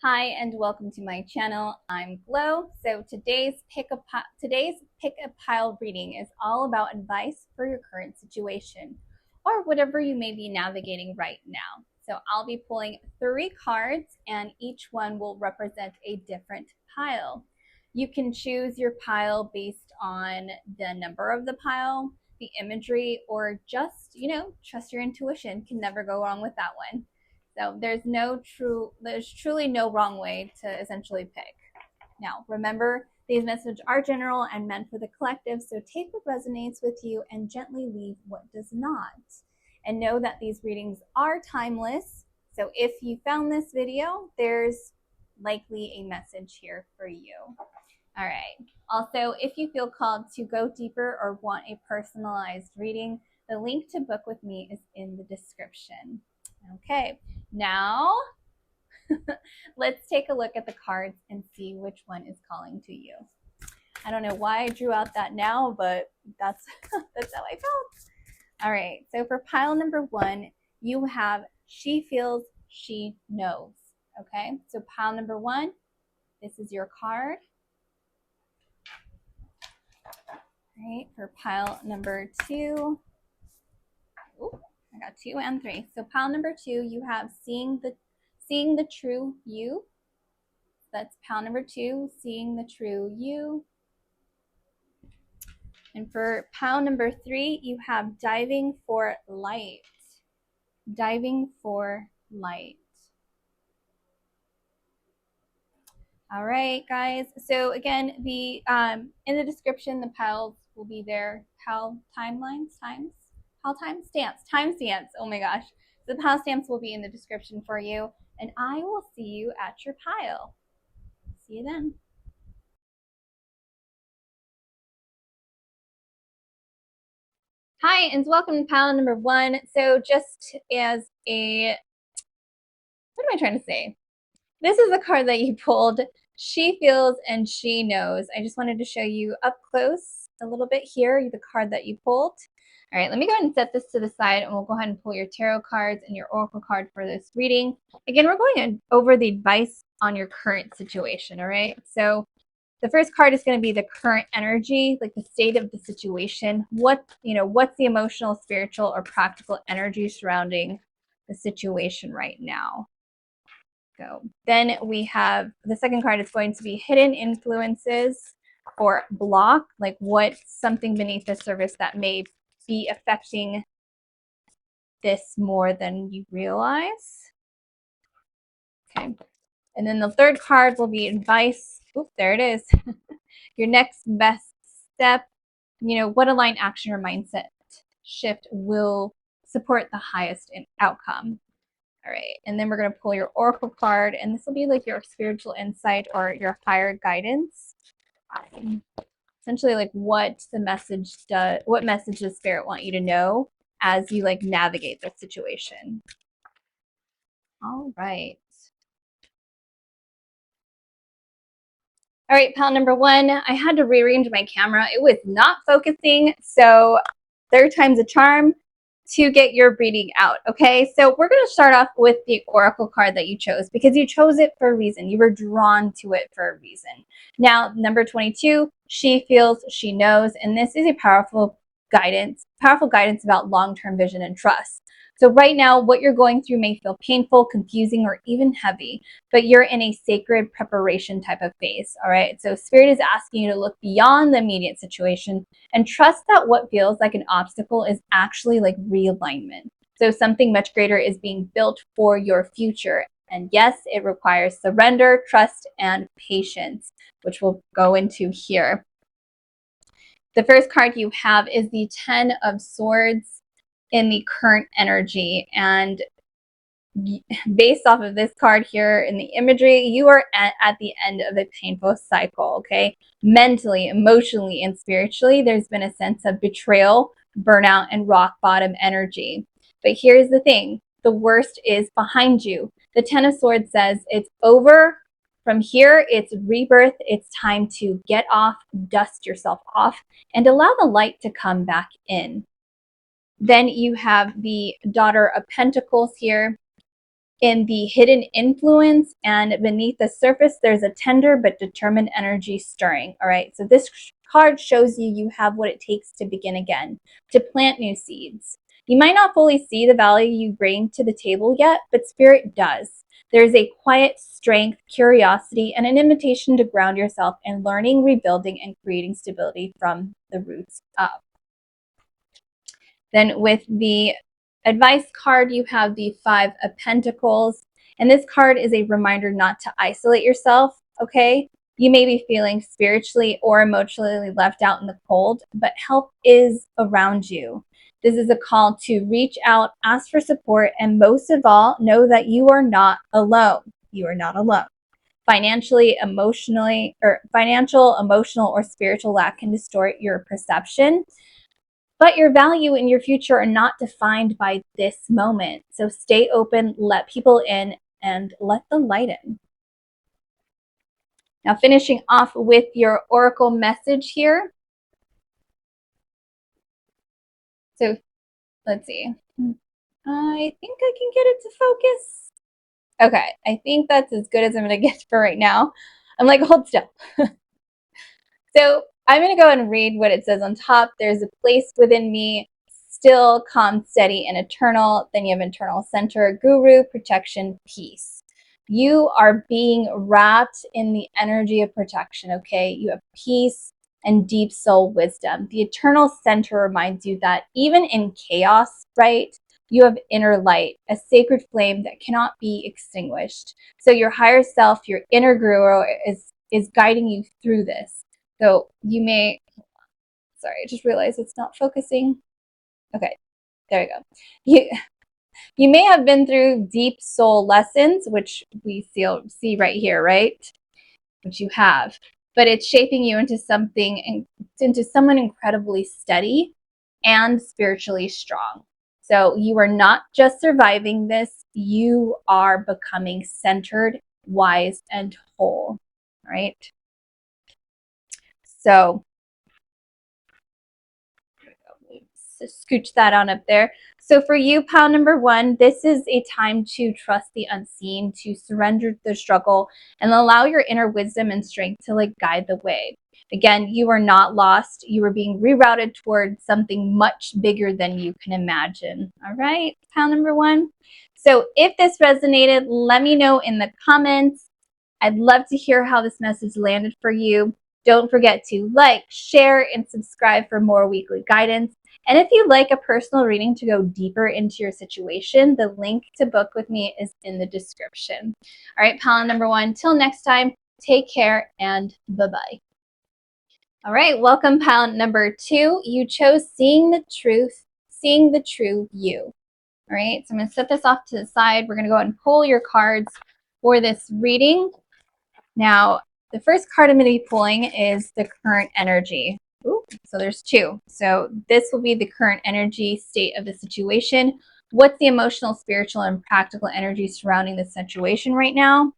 Hi and welcome to my channel. I'm Glow. So today's pick a pile reading is all about advice for your current situation or whatever you may be navigating right now. So I'll be pulling 3 cards and each one will represent a different pile. You can choose your pile based on the number of the pile, the imagery, or just, trust your intuition. Can never go wrong with that one. So there's truly no wrong way to essentially pick. Now, remember, these messages are general and meant for the collective, so take what resonates with you and gently leave what does not. And know that these readings are timeless. So if you found this video, there's likely a message here for you. All right. Also, if you feel called to go deeper or want a personalized reading, the link to book with me is in the description. Okay, now let's take a look at the cards and see which one is calling to you. I don't know why I drew out that now, but that's how I felt. All right, so for pile number 1, you have she feels, she knows. Okay, so pile number 1, this is your card. All right, for pile number 2, I got 2 and 3. So pile number 2, you have seeing the true you. That's pile number 2, seeing the true you. And for pile number 3, you have diving for light. Diving for light. All right, guys. So again, the in the description, the piles will be there. Pile timestamps. Oh my gosh. The pile stamps will be in the description for you, and I will see you at your pile. See you then. Hi, and welcome to pile number 1. So just as what am I trying to say? This is the card that you pulled. She feels and she knows. I just wanted to show you up close a little bit here, the card that you pulled. All right, let me go ahead and set this to the side and we'll go ahead and pull your tarot cards and your oracle card for this reading. Again, we're going over the advice on your current situation, all right? So the first card is going to be the current energy, like the state of the situation. What's the emotional, spiritual, or practical energy surrounding the situation right now? So then we have the second card is going to be hidden influences or block, like what's something beneath the surface that may be affecting this more than you realize. Okay. And then the third card will be advice. Oop, there it is. Your next best step, what aligned action or mindset shift will support the highest outcome. All right, and then we're going to pull your oracle card, and this will be like your spiritual insight or your higher guidance. Essentially, like what message does Spirit want you to know as you navigate the situation. All right. All right, pile number 1, I had to rearrange my camera. It was not focusing, so third time's a charm to get your reading out, okay? So we're going to start off with the oracle card that you chose because you chose it for a reason. You were drawn to it for a reason. Now, number 22, she feels, she knows, and this is a powerful guidance about long-term vision and trust. So right now, what you're going through may feel painful, confusing, or even heavy, but you're in a sacred preparation type of phase, all right? So Spirit is asking you to look beyond the immediate situation and trust that what feels like an obstacle is actually like realignment. So something much greater is being built for your future. And yes, it requires surrender, trust, and patience, which we'll go into here. The first card you have is the 10 of Swords in the current energy, and based off of this card here in the imagery, you are at the end of a painful cycle, okay? Mentally, emotionally, and spiritually, there's been a sense of betrayal, burnout, and rock bottom energy. But here's the thing, the worst is behind you. The 10 of Swords says it's over. From here, it's rebirth. It's time to get off, dust yourself off, and allow the light to come back in. Then you have the Daughter of Pentacles here. in the hidden influence, and beneath the surface, there's a tender but determined energy stirring. All right, so this card shows you have what it takes to begin again, to plant new seeds. You might not fully see the value you bring to the table yet, but Spirit does. There's a quiet strength, curiosity, and an invitation to ground yourself in learning, rebuilding, and creating stability from the roots up. Then with the advice card, you have the Five of Pentacles. And this card is a reminder not to isolate yourself, okay? You may be feeling spiritually or emotionally left out in the cold, but help is around you. This is a call to reach out, ask for support, and most of all, know that you are not alone. You are not alone. Financial, emotional, or spiritual lack can distort your perception, but your value and your future are not defined by this moment. So stay open, let people in, and let the light in. Now, finishing off with your oracle message here. So let's see. I think I can get it to focus. Okay, I think that's as good as I'm going to get for right now. I'm like, hold still. So I'm going to go and read what it says on top. There's a place within me, still, calm, steady, and eternal. Then you have internal center, guru, protection, peace. You are being wrapped in the energy of protection, okay? You have peace and deep soul wisdom. The eternal center reminds you that even in chaos, right, you have inner light, a sacred flame that cannot be extinguished. So your higher self, your inner guru is guiding you through this. So you may, sorry, I just realized it's not focusing. Okay, there you go. You may have been through deep soul lessons, which we see right here, right? Which you have, but it's shaping you into someone incredibly steady and spiritually strong. So you are not just surviving this, you are becoming centered, wise, and whole, right? So scooch that on up there. So for you, pile number one, this is a time to trust the unseen, to surrender the struggle, and allow your inner wisdom and strength to guide the way. Again, you are not lost. You are being rerouted towards something much bigger than you can imagine. All right, pile number one. So if this resonated, let me know in the comments. I'd love to hear how this message landed for you. Don't forget to like, share, and subscribe for more weekly guidance. And if you'd like a personal reading to go deeper into your situation, the link to book with me is in the description. All right, pile number one, till next time, take care and bye-bye. All right, welcome pile number two. You chose seeing the true you. All right, so I'm going to set this off to the side. We're going to go ahead and pull your cards for this reading. Now, the first card I'm going to be pulling is the current energy. Ooh, so there's two. So this will be the current energy state of the situation. What's the emotional, spiritual, and practical energy surrounding the situation right now?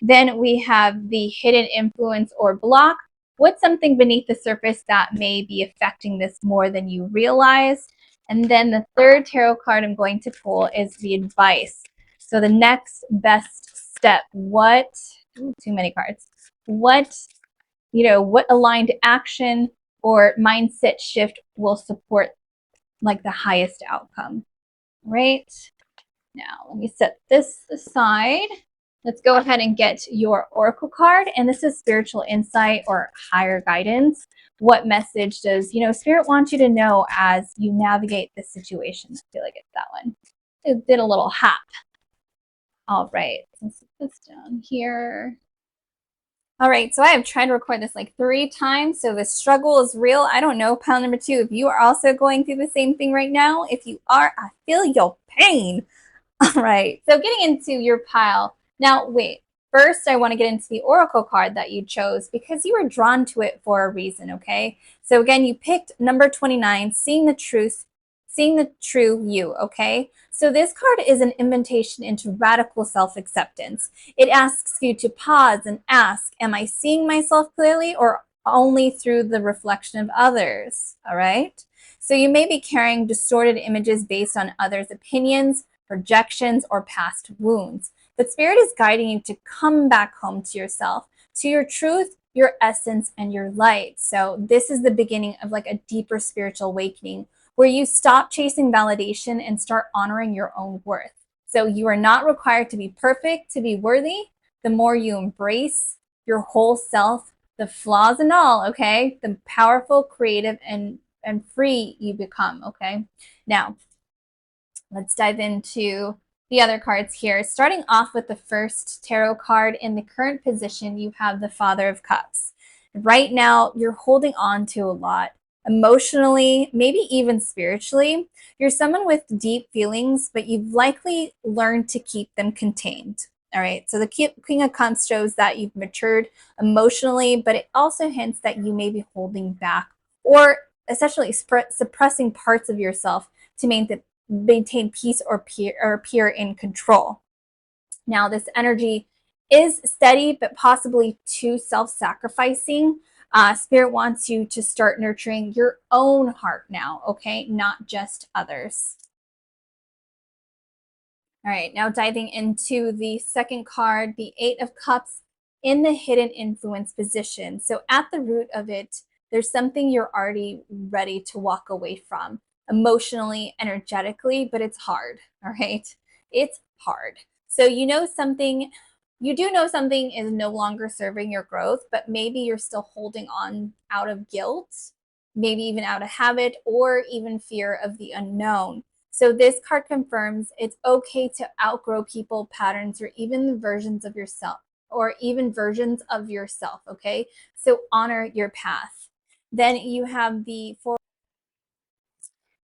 Then we have the hidden influence or block. What's something beneath the surface that may be affecting this more than you realize? And then the third tarot card I'm going to pull is the advice. So the next best step. Too many cards. What aligned action or mindset shift will support the highest outcome, right? Now, let me set this aside. Let's go ahead and get your oracle card. And this is spiritual insight or higher guidance. What message does, Spirit want you to know as you navigate this situation? I feel like it's that one. It did a little hop. All right, let's put this down here. All right, so I have tried to record this 3 times, so the struggle is real. I don't know, pile number two, if you are also going through the same thing right now. If you are, I feel your pain. All right, so getting into your pile. Now, wait, first I want to get into the oracle card that you chose because you were drawn to it for a reason, okay? So again, you picked number 29, seeing the true you, okay? So this card is an invitation into radical self-acceptance. It asks you to pause and ask, am I seeing myself clearly or only through the reflection of others, all right? So you may be carrying distorted images based on others' opinions, projections, or past wounds. But Spirit is guiding you to come back home to yourself, to your truth, your essence, and your light. So this is the beginning of like a deeper spiritual awakening where you stop chasing validation and start honoring your own worth. So you are not required to be perfect to be worthy. The more you embrace your whole self, the flaws and all, okay, the powerful, creative, and free you become, okay? Now, let's dive into the other cards here. Starting off with the first tarot card, in the current position, you have the Father of Cups. Right now, you're holding on to a lot. Emotionally, maybe even spiritually. You're someone with deep feelings, but you've likely learned to keep them contained. All right, so the King of Cups shows that you've matured emotionally, but it also hints that you may be holding back or essentially suppressing parts of yourself to maintain peace or appear in control. Now, this energy is steady, but possibly too self-sacrificing. Spirit wants you to start nurturing your own heart now, okay? Not just others. All right, now diving into the second card, the Eight of Cups in the hidden influence position. So at the root of it, there's something you're already ready to walk away from emotionally, energetically, but it's hard, all right? It's hard. So you do know something is no longer serving your growth, but maybe you're still holding on out of guilt, maybe even out of habit, or even fear of the unknown. So this card confirms it's okay to outgrow people, patterns, or even versions of yourself, okay? So honor your path. Then you have the four.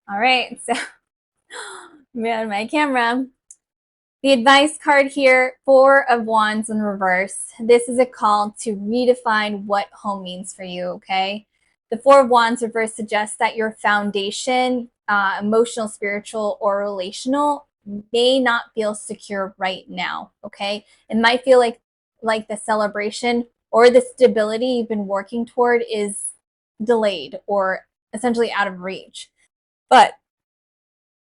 All right, so man, my camera. The advice card here, Four of Wands in reverse. This is a call to redefine what home means for you, okay? The Four of Wands reverse suggests that your foundation, emotional, spiritual, or relational, may not feel secure right now, okay? It might feel like the celebration or the stability you've been working toward is delayed or essentially out of reach. But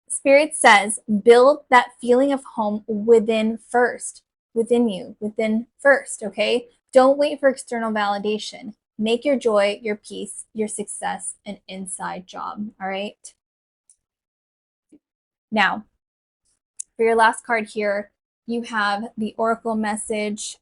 Spirit says, build that feeling of home within first, okay? Don't wait for external validation. Make your joy, your peace, your success an inside job, all right? Now, for your last card here, you have the Oracle message,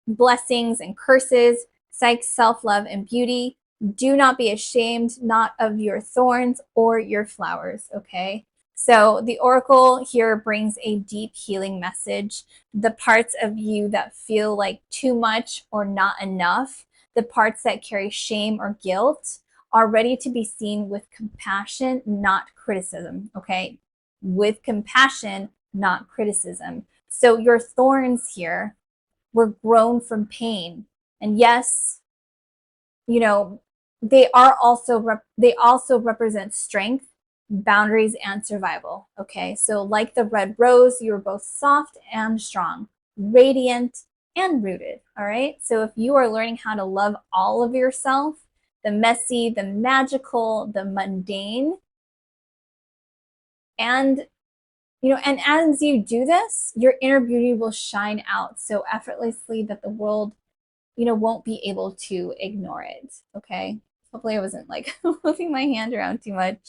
blessings and curses, psych, self-love, and beauty. Do not be ashamed, not of your thorns or your flowers, okay? So the oracle here brings a deep healing message. The parts of you that feel like too much or not enough, the parts that carry shame or guilt, are ready to be seen with compassion, not criticism, okay? With compassion, not criticism. So your thorns here were grown from pain. And yes, you know, they also represent strength, boundaries, and survival. Okay, so like the red rose, you're both soft and strong, radiant and rooted. All right, so if you are learning how to love all of yourself, the messy, the magical, the mundane, and and as you do this, your inner beauty will shine out so effortlessly that the world won't be able to ignore it, okay? Hopefully I wasn't like moving my hand around too much.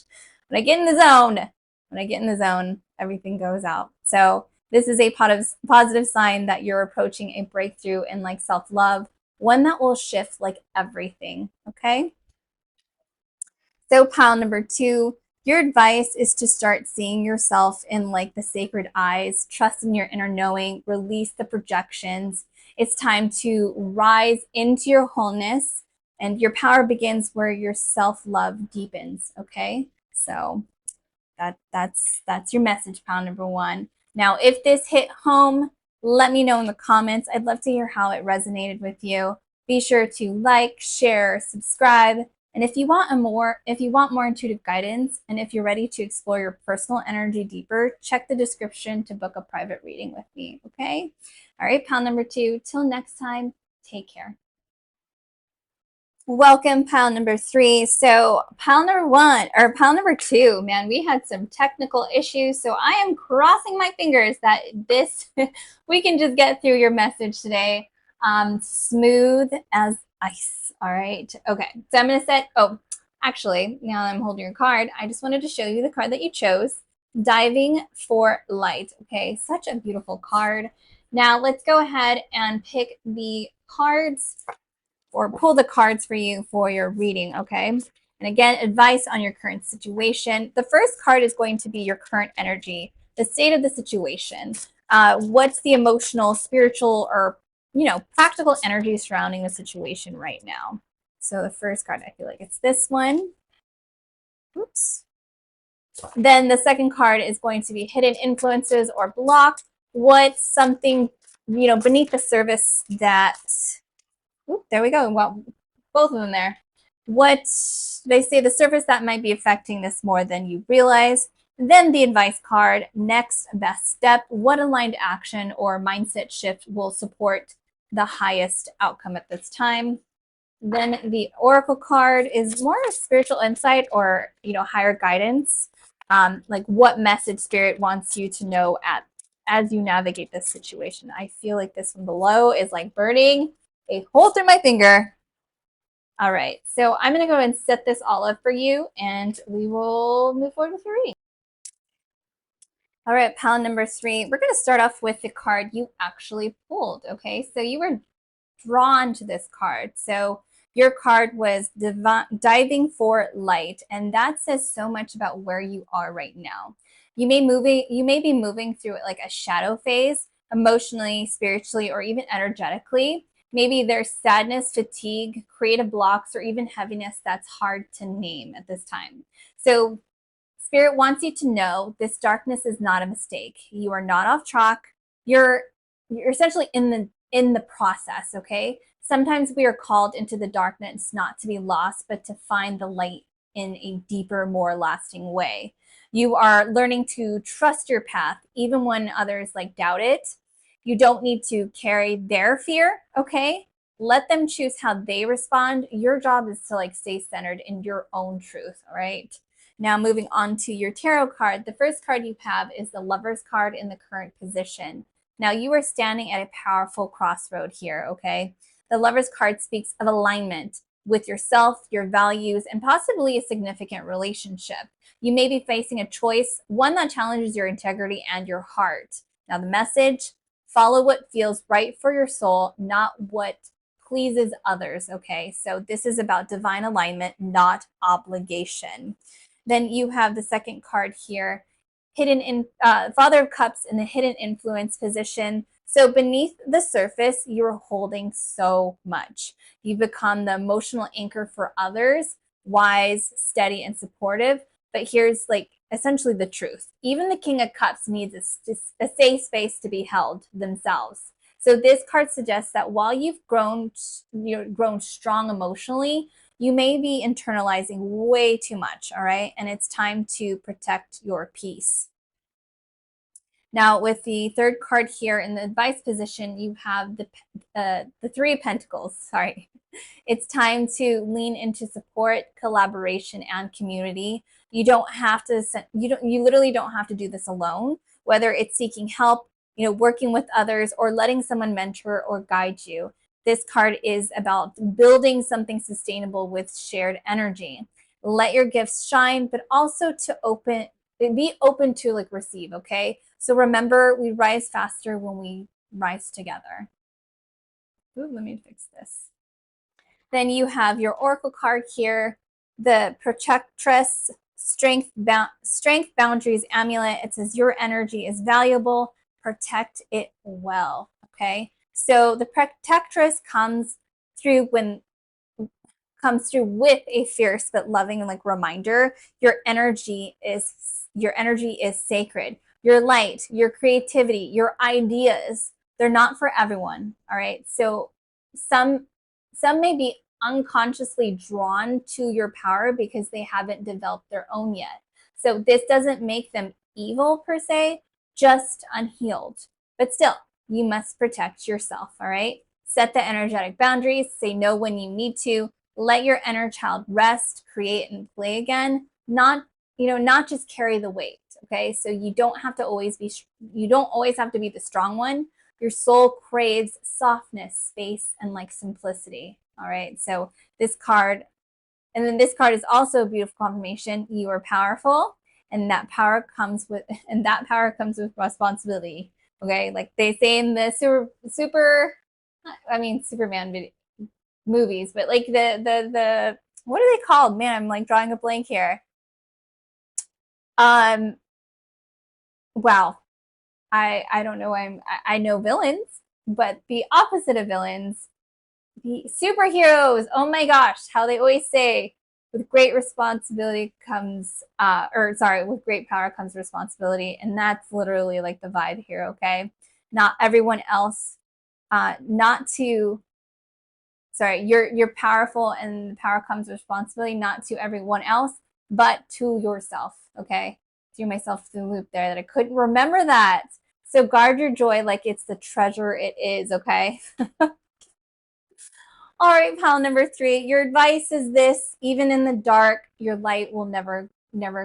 When I get in the zone, everything goes out. So this is a positive sign that you're approaching a breakthrough in like self-love, one that will shift like everything, okay? So pile number 2, your advice is to start seeing yourself in like the sacred eyes, trust in your inner knowing, release the projections. It's time to rise into your wholeness, and your power begins where your self-love deepens, okay? So that's your message, pile number 1. Now, if this hit home, let me know in the comments. I'd love to hear how it resonated with you. Be sure to like, share, subscribe. And if you want more intuitive guidance, and if you're ready to explore your personal energy deeper, check the description to book a private reading with me, okay? All right, pile number 2, till next time, take care. Welcome, pile number 3. So pile number 1, or pile number 2, man, we had some technical issues. So I am crossing my fingers that we can just get through your message today. Smooth as ice. All right. Okay. So I'm going to actually, now that I'm holding your card, I just wanted to show you the card that you chose. Diving for Light. Okay. Such a beautiful card. Now let's go ahead and pick the cards or pull the cards for you for your reading, okay? And again, advice on your current situation. The first card is going to be your current energy, the state of the situation. What's the emotional, spiritual, or practical energy surrounding the situation right now? So the first card, I feel like it's this one. Oops. Then the second card is going to be hidden influences or block. What's something, beneath the surface that there we go. Well, both of them there. What they say, the surface that might be affecting this more than you realize. Then the advice card, next best step. What aligned action or mindset shift will support the highest outcome at this time? Then the oracle card is more spiritual insight or higher guidance. Like what message spirit wants you to know as you navigate this situation. I feel like this one below is like burning a hole through my finger. All right, so I'm going to go and set this all up for you, and we will move forward with your reading. All right, pile number 3. We're going to start off with the card you actually pulled, okay? So you were drawn to this card. So your card was diving for light, and that says so much about where you are right now. You may be moving through like a shadow phase, emotionally, spiritually, or even energetically. Maybe there's sadness, fatigue, creative blocks, or even heaviness that's hard to name at this time. So Spirit wants you to know this darkness is not a mistake. You are not off track. You're essentially in the process, okay? Sometimes we are called into the darkness not to be lost, but to find the light in a deeper, more lasting way. You are learning to trust your path, even when others doubt it. You don't need to carry their fear, okay? Let them choose how they respond. Your job is to stay centered in your own truth, all right? Now moving on to your tarot card, the first card you have is the Lover's card in the current position. Now you are standing at a powerful crossroad here, okay? The Lover's card speaks of alignment with yourself, your values, and possibly a significant relationship. You may be facing a choice, one that challenges your integrity and your heart. Now the message, follow what feels right for your soul, not what pleases others, okay? So this is about divine alignment, not obligation. Then you have the second card here, Father of Cups in the hidden influence position. So beneath the surface, you're holding so much. You've become the emotional anchor for others, wise, steady, and supportive. But here's essentially the truth. Even the King of Cups needs a safe space to be held themselves. So this card suggests that while you've grown strong emotionally, you may be internalizing way too much, all right? And it's time to protect your peace. Now, with the third card here in the advice position, you have the Three of Pentacles, sorry. It's time to lean into support, collaboration, and community. You literally don't have to do this alone, whether it's seeking help, working with others, or letting someone mentor or guide you. This card is about building something sustainable with shared energy. Let your gifts shine, but also be open to receive, okay? So remember, we rise faster when we rise together. Ooh, let me fix this. Then you have your oracle card here, the Protectress Strength Boundaries Amulet. It says your energy is valuable. Protect it well, okay? So the Protectress comes through with a fierce but loving reminder. Your energy is sacred. Your light, your creativity, your ideas, they're not for everyone, all right? So some may be unconsciously drawn to your power because they haven't developed their own yet. So this doesn't make them evil per se, just unhealed. But still, you must protect yourself, all right? Set the energetic boundaries, say no when you need to, Let your inner child rest, create, and play again. Not, not just carry the weight. Okay, so you don't have to always be the strong one. Your soul craves softness, space, and like simplicity. All right, so this card, and then this card is also a beautiful confirmation. You are powerful, and that power comes with responsibility. Okay, like they say in the Superman movies, but like the what are they called? Man, I'm like drawing a blank here. Wow, I don't know. I know villains, but the opposite of villains, the superheroes. Oh my gosh, how they always say, with great responsibility comes, with great power comes responsibility, and that's literally like the vibe here. Okay, not everyone else, not to. Sorry, you're powerful, and the power comes responsibility, not to everyone else, but to yourself. Okay, threw myself through the loop there that I couldn't remember that. So guard your joy like it's the treasure it is. Okay. All right, pal number 3. Your advice is this: even in the dark, your light will never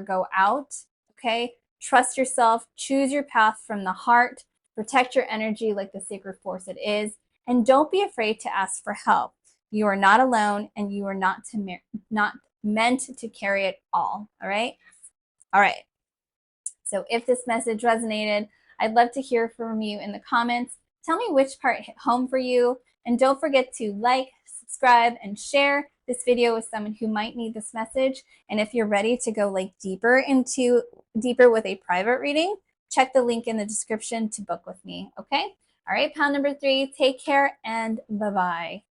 go out. Okay. Trust yourself. Choose your path from the heart. Protect your energy like the sacred force it is, and don't be afraid to ask for help. You are not alone, and you are not meant to carry it all. All right. All right. So if this message resonated, I'd love to hear from you in the comments. Tell me which part hit home for you. And don't forget to like, subscribe, and share this video with someone who might need this message. And if you're ready to go like deeper with a private reading, check the link in the description to book with me. Okay? All right, pal number 3, take care and bye-bye.